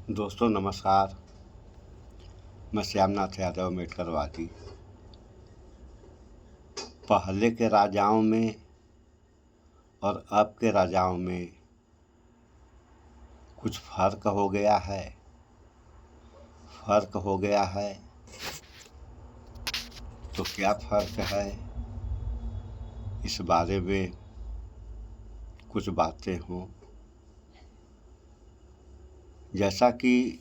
दोस्तों नमस्कार। मैं श्यामनाथ यादव मेटकरवादी। पहले के राजाओं में और अब के राजाओं में कुछ फर्क हो गया है। तो क्या फर्क है, इस बारे में कुछ बातें हों। जैसा कि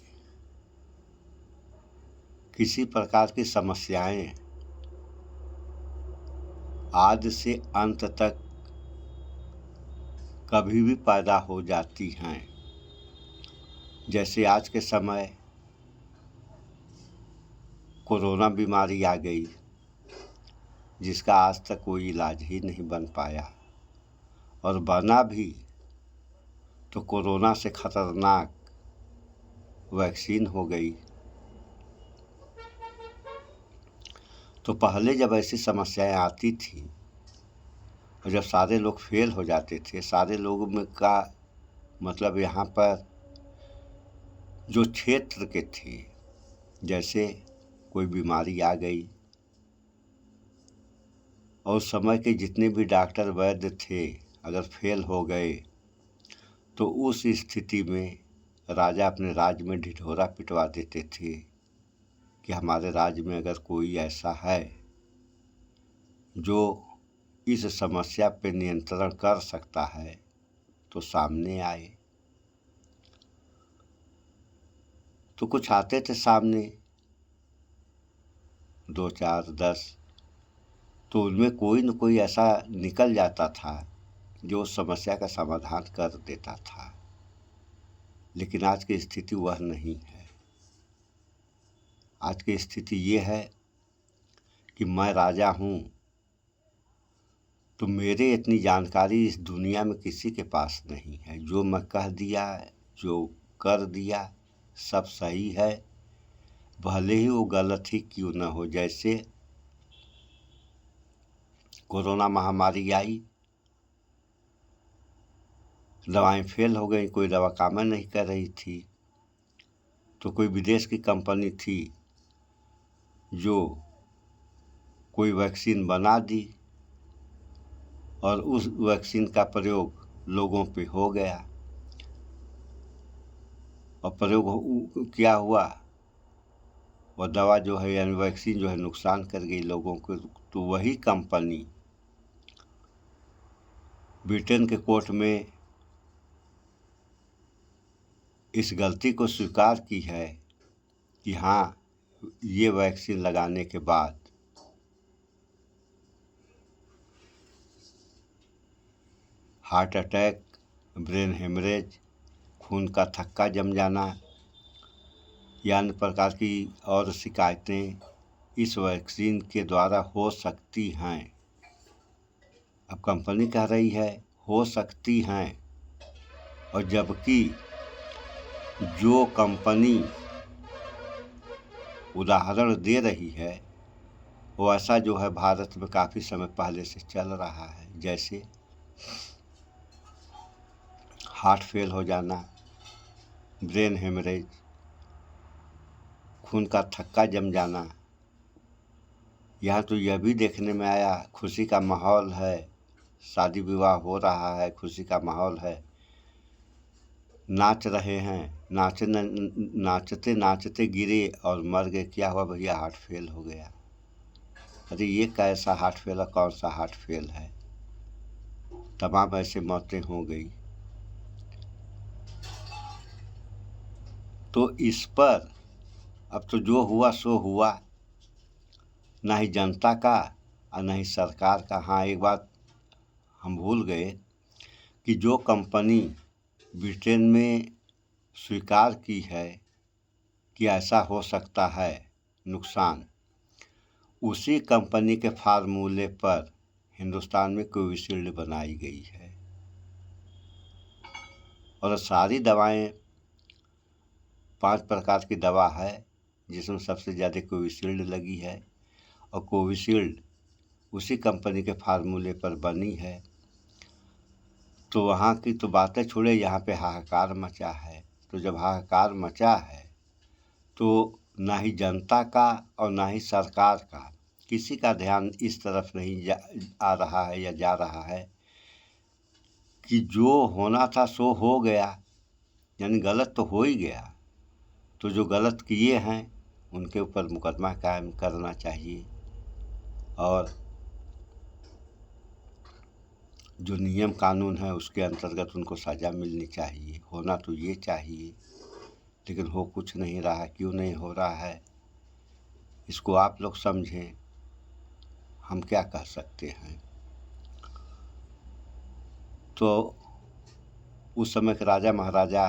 किसी प्रकार की समस्याएं आदि से अंत तक कभी भी पैदा हो जाती हैं। जैसे आज के समय कोरोना बीमारी आ गई, जिसका आज तक कोई इलाज ही नहीं बन पाया, और बना भी तो कोरोना से खतरनाक वैक्सीन हो गई। तो पहले जब ऐसी समस्याएं आती थी और जब सारे लोग फेल हो जाते थे, सारे लोगों में का मतलब यहाँ पर जो क्षेत्र के थे, जैसे कोई बीमारी आ गई और समय के जितने भी डॉक्टर वैद्य थे अगर फेल हो गए, तो उस स्थिति में राजा अपने राज्य में ढिढोरा पिटवा देते थे कि हमारे राज्य में अगर कोई ऐसा है जो इस समस्या पे नियंत्रण कर सकता है तो सामने आए। तो कुछ आते थे सामने, 2 4 10, तो उनमें कोई न कोई ऐसा निकल जाता था जो उस समस्या का समाधान कर देता था। लेकिन आज की स्थिति वह नहीं है। आज की स्थिति ये है कि मैं राजा हूँ तो मेरे इतनी जानकारी इस दुनिया में किसी के पास नहीं है। जो मैं कह दिया, जो कर दिया, सब सही है, भले ही वो गलत ही क्यों न हो। जैसे कोरोना महामारी आई, दवाएं फेल हो गई, कोई दवा काम नहीं कर रही थी, तो कोई विदेश की कंपनी थी जो कोई वैक्सीन बना दी और उस वैक्सीन का प्रयोग लोगों पे हो गया। और प्रयोग क्या हुआ, वह दवा जो है यानी वैक्सीन जो है नुकसान कर गई लोगों को। तो वही कंपनी ब्रिटेन के कोर्ट में इस गलती को स्वीकार की है कि हाँ, ये वैक्सीन लगाने के बाद हार्ट अटैक, ब्रेन हेमरेज, खून का थक्का जम जाना या अन्य प्रकार की और शिकायतें इस वैक्सीन के द्वारा हो सकती हैं। अब कंपनी कह रही है हो सकती हैं, और जबकि जो कंपनी उदाहरण दे रही है वो ऐसा जो है भारत में काफ़ी समय पहले से चल रहा है। जैसे हार्ट फेल हो जाना, ब्रेन हेमरेज, खून का थक्का जम जाना। यहाँ तो यह भी देखने में आया, खुशी का माहौल है, शादी विवाह हो रहा है, खुशी का माहौल है, नाच रहे हैं, नाचते नाचते गिरे और मर गए। क्या हुआ भैया, हार्ट फेल हो गया। अरे ये कैसा हार्ट फेल है, कौन सा हार्ट फेल है, तमाम ऐसे मौतें हो गई। तो इस पर अब तो जो हुआ सो हुआ, ना ही जनता का और ना ही सरकार का। हाँ, एक बात हम भूल गए कि जो कंपनी ब्रिटेन में स्वीकार की है कि ऐसा हो सकता है नुकसान, उसी कंपनी के फार्मूले पर हिंदुस्तान में कोविशील्ड बनाई गई है। और सारी दवाएं 5 प्रकार की दवा है, जिसमें सबसे ज़्यादा कोविशील्ड लगी है, और कोविशील्ड उसी कंपनी के फार्मूले पर बनी है। तो वहाँ की तो बातें छोड़े, यहाँ पे हाहाकार मचा है। तो जब हाहाकार मचा है तो ना ही जनता का और ना ही सरकार का किसी का ध्यान इस तरफ नहीं आ रहा है या जा रहा है कि जो होना था सो हो गया, यानी गलत तो हो ही गया, तो जो गलत किए हैं उनके ऊपर मुकदमा कायम करना चाहिए और जो नियम कानून है उसके अंतर्गत उनको सज़ा मिलनी चाहिए। होना तो ये चाहिए, लेकिन हो कुछ नहीं रहा। क्यों नहीं हो रहा है इसको आप लोग समझें, हम क्या कह सकते हैं। तो उस समय के राजा महाराजा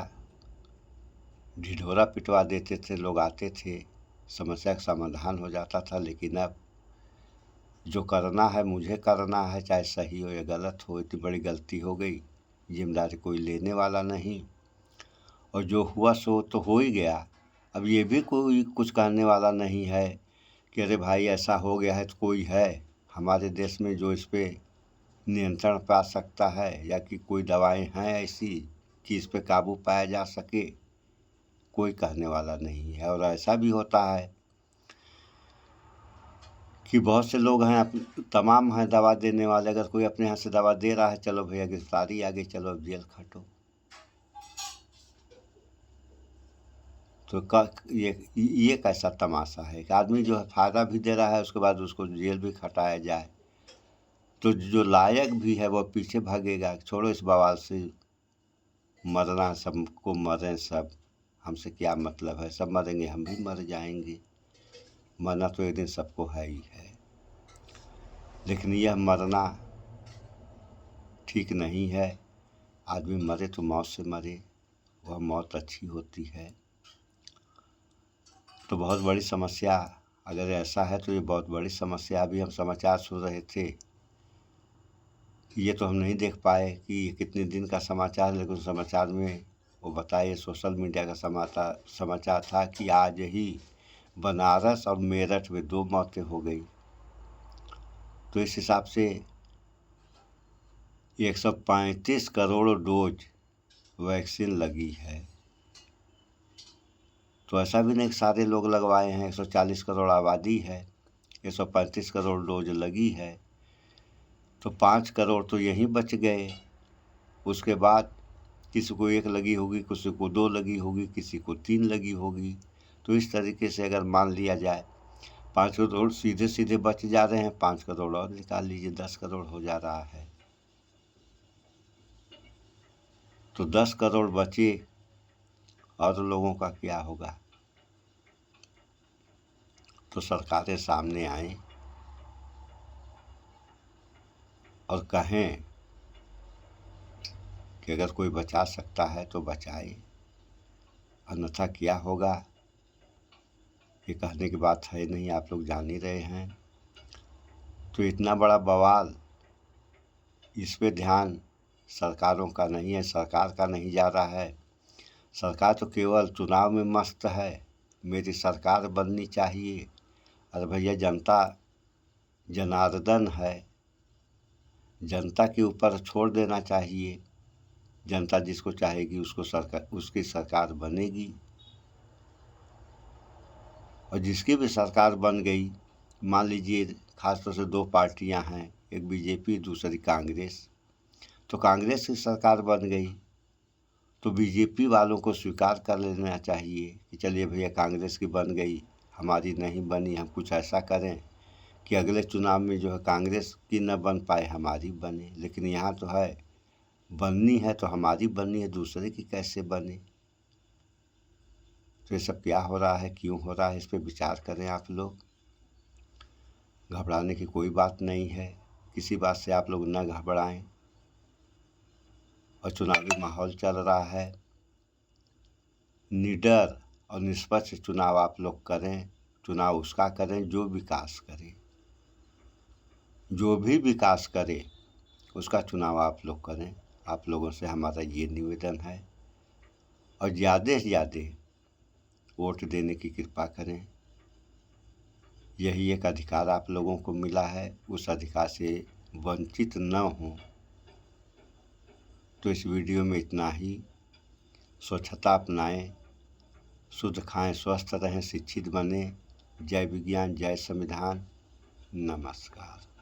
ढिढोरा पिटवा देते थे, लोग आते थे, समस्या का समाधान हो जाता था। लेकिन अब जो करना है मुझे करना है, चाहे सही हो या गलत हो। इतनी बड़ी गलती हो गई, जिम्मेदारी कोई लेने वाला नहीं, और जो हुआ सो तो हो ही गया। अब ये भी कोई कुछ कहने वाला नहीं है कि अरे भाई ऐसा हो गया है तो कोई है हमारे देश में जो इस पर नियंत्रण पा सकता है, या कि कोई दवाएं हैं ऐसी कि इस पर काबू पाया जा सके। कोई कहने वाला नहीं है। और ऐसा भी होता है कि बहुत से लोग हैं, तमाम हैं दवा देने वाले। अगर कोई अपने यहाँ से दवा दे रहा है, चलो भैया गिरफ्तारी आ गई, चलो अब जेल खटो। तो ये कैसा तमाशा है कि आदमी जो है फ़ायदा भी दे रहा है, उसके बाद उसको जेल भी खटाया जाए। तो जो लायक भी है वो पीछे भागेगा, छोड़ो इस बवाल से, मरना सबको मरें सब, हमसे क्या मतलब है, सब मरेंगे, हम भी मर जाएंगे। मरना तो एक दिन सबको है ही है, लेकिन यह मरना ठीक नहीं है। आदमी मरे तो मौत से मरे, वह मौत अच्छी होती है। तो बहुत बड़ी समस्या, अगर ऐसा है तो ये बहुत बड़ी समस्या। अभी हम समाचार सुन रहे थे, ये तो हम नहीं देख पाए कि ये कितने दिन का समाचार, लेकिन समाचार में वो बताए, सोशल मीडिया का समाचार था कि आज ही बनारस और मेरठ में 2 मौतें हो गई। तो इस हिसाब से 135 करोड़ डोज वैक्सीन लगी है। तो ऐसा भी नहीं कि सारे लोग लगवाए हैं, 140 करोड़ आबादी है, 135 करोड़ डोज लगी है, तो 5 करोड़ तो यहीं बच गए। उसके बाद किसी को 1 लगी होगी, किसी को 2 लगी होगी, किसी को 3 लगी होगी। तो इस तरीके से अगर मान लिया जाए 5 करोड़ सीधे सीधे बच जा रहे हैं, 5 करोड़ और निकाल लीजिए, 10 करोड़ हो जा रहा है। तो 10 करोड़ बचे और लोगों का क्या होगा। तो सरकारें सामने आएं और कहें कि अगर कोई बचा सकता है तो बचाए, अन्यथा क्या होगा ये कहने की बात है नहीं, आप लोग जान ही रहे हैं। तो इतना बड़ा बवाल, इस पे ध्यान सरकारों का नहीं है, सरकार का नहीं जा रहा है। सरकार तो केवल चुनाव में मस्त है, मेरी सरकार बननी चाहिए। अरे भैया, जनता जनार्दन है, जनता के ऊपर छोड़ देना चाहिए। जनता जिसको चाहेगी उसको सरकार, उसकी सरकार बनेगी। और जिसकी भी सरकार बन गई, मान लीजिए खासतौर से 2 पार्टियां हैं, एक बीजेपी दूसरी कांग्रेस, तो कांग्रेस की सरकार बन गई तो बीजेपी वालों को स्वीकार कर लेना चाहिए कि चलिए भैया कांग्रेस की बन गई, हमारी नहीं बनी, हम कुछ ऐसा करें कि अगले चुनाव में जो है कांग्रेस की न बन पाए, हमारी बने। लेकिन यहाँ तो है, बननी है तो हमारी बननी है, दूसरे की कैसे बने। तो ये सब क्या हो रहा है, क्यों हो रहा है, इस पर विचार करें आप लोग। घबराने की कोई बात नहीं है, किसी बात से आप लोग न घबराएं। और चुनावी माहौल चल रहा है, निडर और निष्पक्ष चुनाव आप लोग करें। चुनाव उसका करें जो विकास करे, जो भी विकास करे उसका चुनाव आप लोग करें। आप लोगों से हमारा ये निवेदन है, और ज़्यादा से ज़्यादा वोट देने की कृपा करें। यही एक अधिकार आप लोगों को मिला है, उस अधिकार से वंचित न हों। तो इस वीडियो में इतना ही। स्वच्छता अपनाएं, शुद्ध खाएं, स्वस्थ रहें, शिक्षित बने। जय विज्ञान, जय संविधान। नमस्कार।